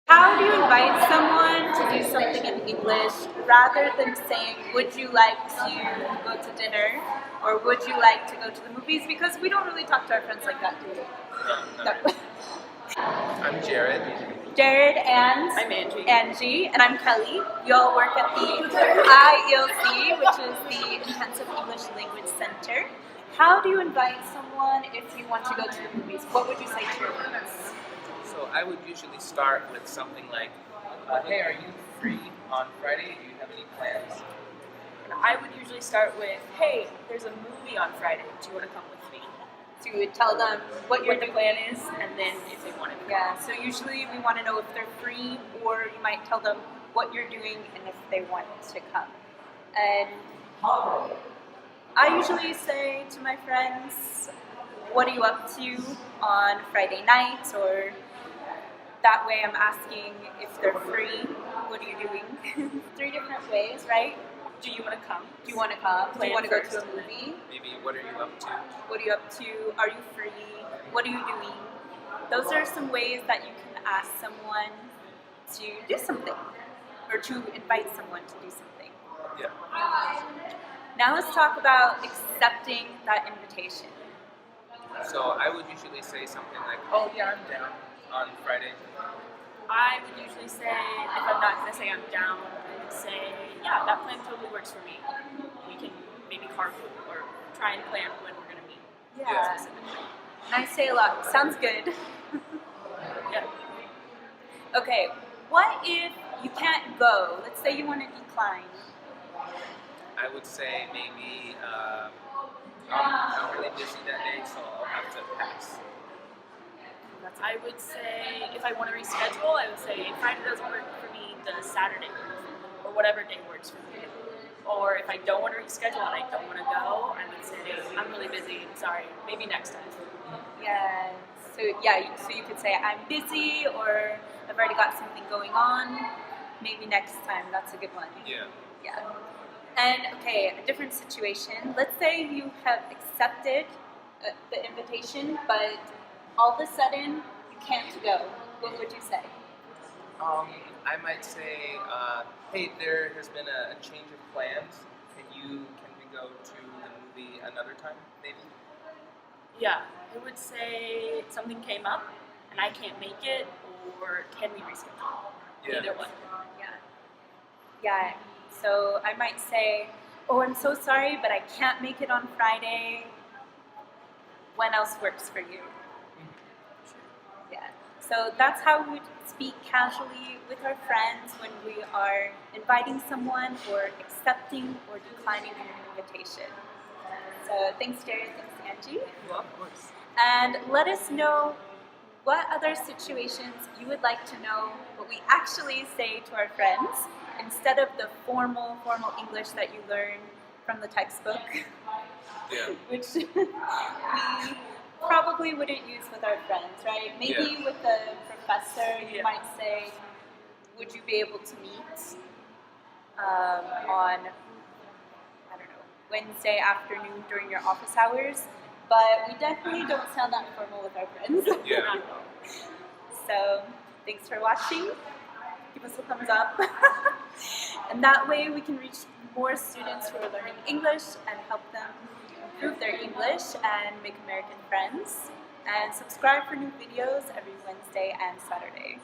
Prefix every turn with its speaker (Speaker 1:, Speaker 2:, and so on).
Speaker 1: How do you invite someone to do something in English rather than saying, would you like to go to dinner? Or would you like to go to the movies? Because we don't really talk to our friends like that, do we?
Speaker 2: No. I'm Jared.
Speaker 1: Jared and
Speaker 3: I'm Angie.
Speaker 1: Angie, and I'm Kelly. We all work at the IELC, which is the Intensive English Language Center. How do you invite someone if you want to go to the movies? What would you say to your friends?
Speaker 2: So I would usually start with something like, hey, are you free on Friday? Do you have any plans?
Speaker 3: I would usually start with, hey, there's a movie on Friday. Do you want to come with me?
Speaker 1: So you would tell them what
Speaker 3: the plan is, and then if they want to come.
Speaker 1: Yeah, so usually we want to know if they're free, or you might tell them what you're doing and if they want to come. And I usually say to my friends, what are you up to on Friday nights? Or that way I'm asking if they're free, what are you doing? 3 different ways, right?
Speaker 3: Do you want to come?
Speaker 1: Do you want to come? Do you want to go to a
Speaker 3: Plan
Speaker 1: movie?
Speaker 2: Maybe what are you up to?
Speaker 1: What are you up to? Are you free? What are you doing? Those are some ways that you can ask someone to do something, or to invite someone to do something.
Speaker 2: Yeah.
Speaker 1: Now let's talk about accepting that invitation.
Speaker 2: So I would usually say something like, oh yeah, I'm down on Friday.
Speaker 3: I would usually say, if I'm not going to say I'm down, I would say, yeah, that plan totally works for me. We can maybe carpool or try and plan when we're going to meet.
Speaker 1: Yeah.
Speaker 3: Specifically.
Speaker 1: And I say a lot. Sounds good.
Speaker 3: Yeah.
Speaker 1: Okay, what if you can't go? Let's say you want to decline.
Speaker 2: I would say maybe I'm really busy that day, so I'll have to pass.
Speaker 3: I would say, if I want to reschedule, I would say Friday doesn't work for me, does Saturday work for me? Or whatever day works for me. Or if I don't want to reschedule and I don't want to go, I would say, I'm really busy, sorry, maybe next time.
Speaker 1: Yeah. So you could say I'm busy, or I've already got something going on. Maybe next time. That's a good one.
Speaker 2: Yeah.
Speaker 1: Yeah. And okay, a different situation. Let's say you have accepted the invitation, but all of a sudden you can't go. What would you say?
Speaker 2: I might say, hey, there has been a change of plans. Can we go to the movie another time, maybe?
Speaker 3: Yeah, I would say something came up and I can't make it, or can we reschedule?
Speaker 2: Yeah.
Speaker 3: Either one.
Speaker 1: Yeah. So I might say, oh, I'm so sorry, but I can't make it on Friday. When else works for you? Yeah. So that's how we would speak casually with our friends when we are inviting someone or accepting or declining an invitation. So thanks, Jared. Thanks, Angie.
Speaker 2: Well, of course.
Speaker 1: And let us know what other situations you would like to know what we actually say to our friends instead of the formal English that you learn from the textbook,
Speaker 2: Yeah.
Speaker 1: which we probably wouldn't use with our friends, right? Maybe with the professor, you might say, would you be able to meet on, I don't know, Wednesday afternoon during your office hours? But we definitely don't sound that formal with our friends.
Speaker 2: Yeah.
Speaker 1: So thanks for watching. Give us a thumbs up. And that way we can reach more students who are learning English and help them improve their English and make American friends. And subscribe for new videos every Wednesday and Saturday.